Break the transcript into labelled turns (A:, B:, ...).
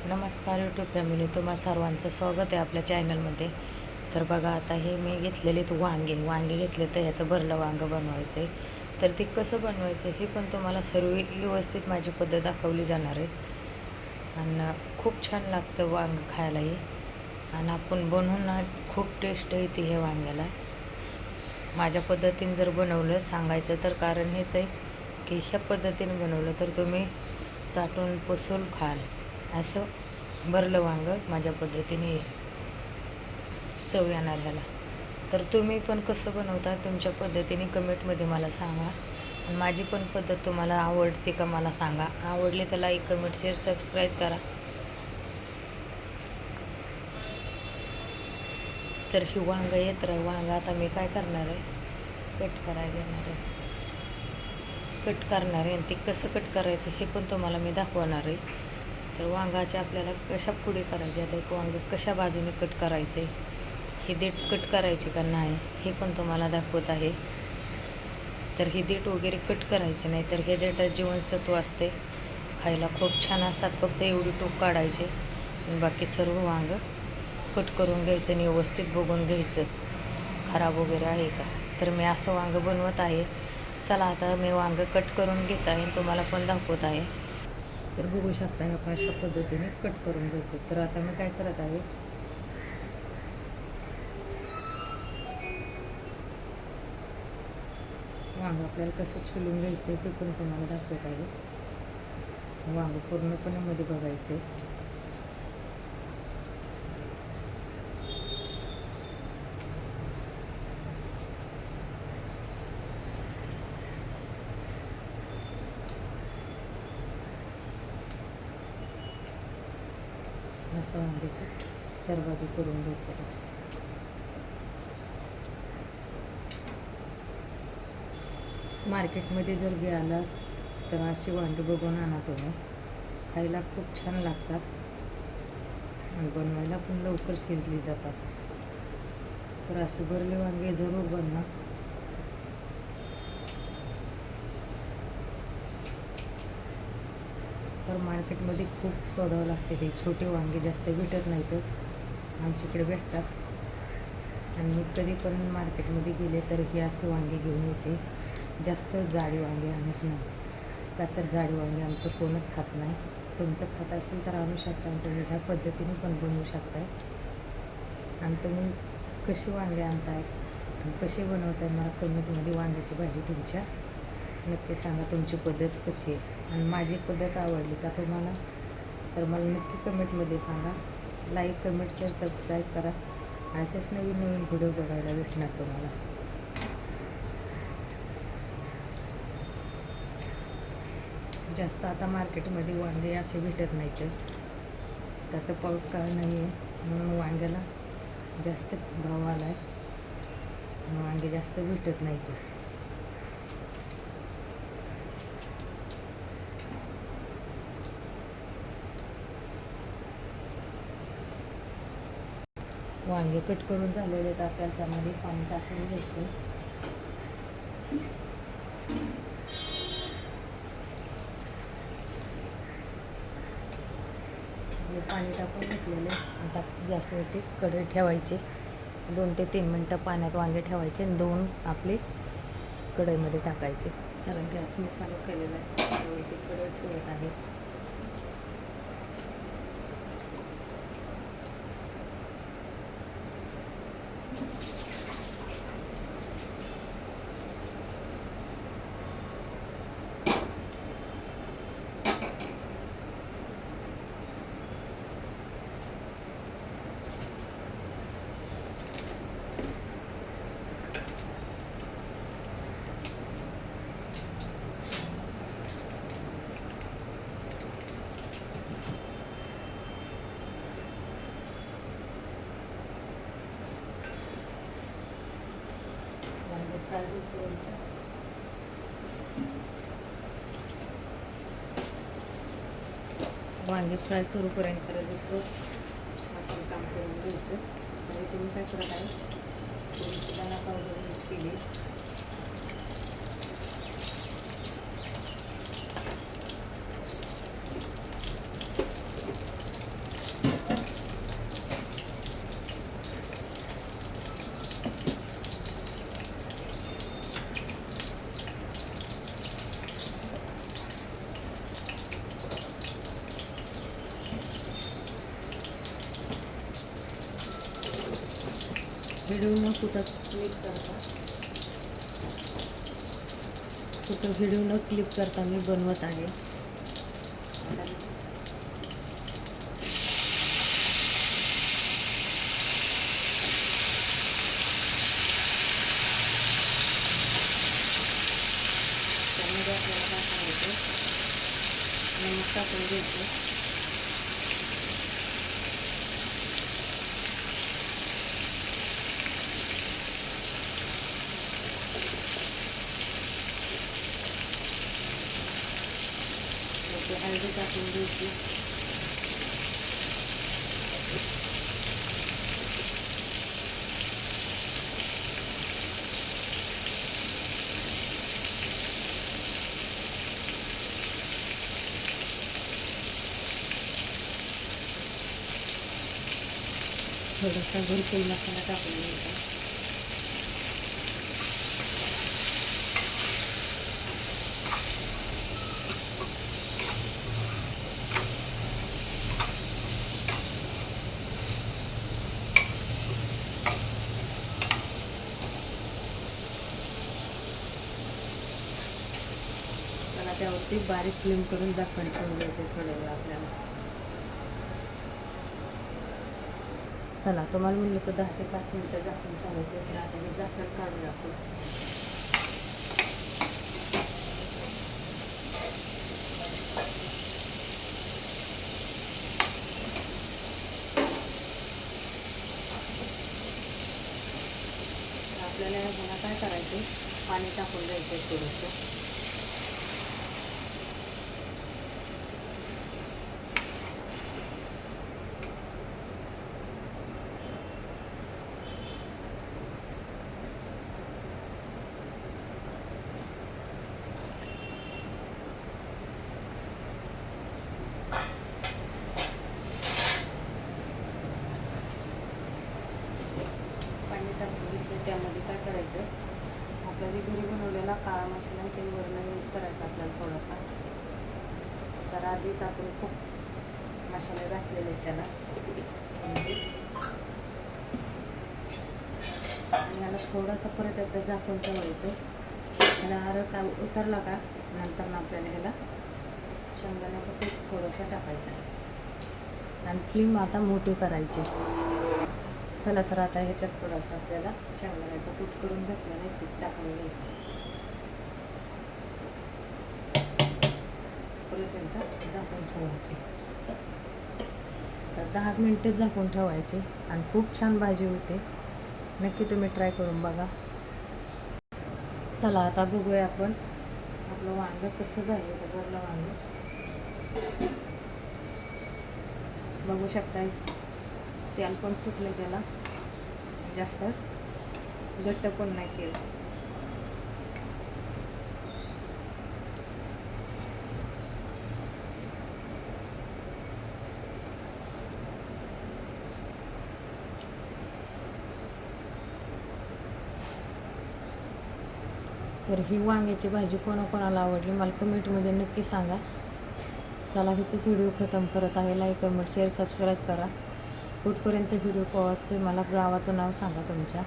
A: नमस्कार YouTube family, तुम्हा सर्वांचं स्वागत आहे आपल्या चॅनलमध्ये. तर बघा, आता हे मी घेतलेले वांगे घेतले, तर ह्याचं भरलं वांगं बनवायचं आहे. तर ते कसं बनवायचं हे पण तुम्हाला सर्व व्यवस्थित माझी पद्धत दाखवली जाणार आहे. आणि खूप छान लागतं वांगं खायलाही, आणि आपण बनवून खूप टेस्ट येते हे वांग्याला. माझ्या पद्धतीने जर बनवलं सांगायचं तर कारण हेच आहे की ह्या पद्धतीने बनवलं तर तुम्ही चाटून पुसून खाल. असं भरलं वांगं माझ्या पद्धतीने चव येणार ह्याला. तर तुम्ही पण कसं बनवता तुमच्या पद्धतीने कमेंटमध्ये मला सांगा. आणि माझी पण पद्धत तुम्हाला आवडते का मला सांगा. आवडली तर लाईक, कमेंट, शेअर, सबस्क्राईब करा. तर ही वांगं येत राही. वांगं आता मी काय करणार आहे, कट करायला घेणार आहे. कट करणार आहे आणि ते कसं कट करायचं हे पण तुम्हाला मी दाखवणार आहे. तर वांगाचे आपल्याला कशा पुढे करायचे, आता एक वांगं कशा बाजूने कट करायचे, हे देठ कट करायचे का नाही हे पण तुम्हाला दाखवत आहे. तर हे देठ वगैरे कट करायचे नाही, तर हे देठात जीवनसत्व असते, खायला खूप छान असतात. फक्त एवढी टोक काढायचे आणि बाकी सर्व वांगं कट करून घ्यायचं आणि व्यवस्थित बघून घ्यायचं खराब वगैरे आहे का. तर मी असं वांगं बनवत आहे. चला आता मी वांगं कट करून घेत आहे आणि तुम्हाला पण दाखवत आहे. तर बघू शकता आपण अशा पद्धतीने कट करून घ्यायचं. तर आता मी काय करत आहे, वांगं आपल्याला कसं छिलून घ्यायचं हे पण तुम्हाला दाखवत आहे. वांगं पूर्णपणे मध्ये बघायचं. असं वांग्याची चार बाजू करून घ्यायच्या. मार्केटमध्ये जर गेला तर अशी वांगी बघून आणा तुम्ही. खायला खूप छान लागतात आणि बनवायला पण लवकर शिजली जातात. तर असे भरले वांगे जरूर बनवा. तर मार्केटमध्ये खूप शोधावं लागते, ते छोटे वांगे जास्त भेटत नाही, तर आमच्याकडे भेटतात. आणि मी कधी पण मार्केटमध्ये गेले तर हे असं वांगे घेऊन येते. जास्त जाडी वांगे आणत नाही, का तर जाडी वांगे आमचं कोणच खात नाही. तुमचं खात असेल तर आणू शकता आणि तुम्ही ह्या पद्धतीने पण बनवू शकताय. आणि तुम्ही कशी वांगे आणताय आणि कसे बनवताय मला कमेंटमध्ये वांग्याची भाजी तुमच्या नक्की सांगा, तुमची पद्धत कशी आहे. आणि माझी पद्धत आवडली का तुम्हाला तर मला नक्की कमेंटमध्ये सांगा. लाईक, कमेंट, शेअर, सबस्क्राईब करा. असेच नवीन नवीन व्हिडिओ बघायला भेटणार तुम्हाला. जास्त आता मार्केटमध्ये वांगे असे भेटत नाहीत, तर आता पाऊस काळ नाही आहे म्हणून वांग्याला जास्त भाव आला आहे. वांगे जास्त भेटत नाहीत. वांगे कट करून झालेले तर आपल्याला त्यामध्ये पाणी टाकून घ्यायचं. पाणी टाकून घेतलेले. आता गॅसवरती कढई ठेवायची. 2 ते 3 मिनटं पाण्यात वांगे ठेवायचे आणि धुवून आपली कढईमध्ये टाकायचे. चला, गॅस मी चालू केलेला आहे, त्यावरती कढई ठेवत आहे. वांगे फ्राय करूपर्यंत दुसरं आपण काम करून घ्यायचं. म्हणजे तुम्ही काय करत आहे, थोडीशी दाणा पावडर यूज केली. व्हिडिओ न कुठं क्लिक करता व्हिडिओ न क्लिक करता मी बनवत आहे. त्यामध्ये आपल्याला काय करायचं, नमक टाकून घ्यायचं. हळदी टाकून घ्यायची. थोडासा घरकुल मसाला टाकून घ्यायचा. त्याला त्यावरती बारीक फ्लेम करून झाकण ठेवून द्यायचं थोड्या वेळ आपल्याला. चला, तुम्हाला म्हणलं तर 10 ते 5 मिनटं झाकून ठेवायचं. तर आता हे झाकण काढून आपण आपल्याला ह्याला काय करायचं, पाणी टाकून द्यायचं थोडंसं. त्यामध्ये काय करायचं, आपला जे घरी बनवलेला काळा मसाला आहे ते वरण यूज करायचा आपल्याला थोडासा. तर आधीच आपण खूप मसाले घातलेले आहेत त्याला. आणि याला थोडासा परत एकदा झाकून ठेवायचं. ह्याला आरं उतरला का नंतर आपल्याला ह्याला शेंगदाण्याचं पीठ थोडंसं टाकायचं आहे. आणि फ्लेम आता मोठी करायची. चला, तर आता ह्याच्यात थोडासा आपल्याला शेंगदाण्याचं कूट करून घेतलं नाही पीठ टाकून घ्यायचं. परत एकदा झाकून ठेवायचे. तर 10 मिनिटं झाकून ठेवायचे आणि खूप छान भाजी होते. नक्की तुम्ही ट्राय करून बघा. चला, आता बघूया आपण आपलं वांगं कसं झालं. तर भरलं वांगं बघू शकताय, तेल पण सुटलं त्याला, जास्त घट्ट पण नाही केलं. तर ही वांग्याची भाजी कोणाकोणाला आवडली मला कमेंटमध्ये नक्की सांगा. चला, इथेच व्हिडिओ खतम करत आहे. लाईक, कमेंट, शेअर, सबस्क्राईब करा. कुठपर्यंत व्हिडिओ पोहोचते मला गावाचं नाव सांगा तुमच्या.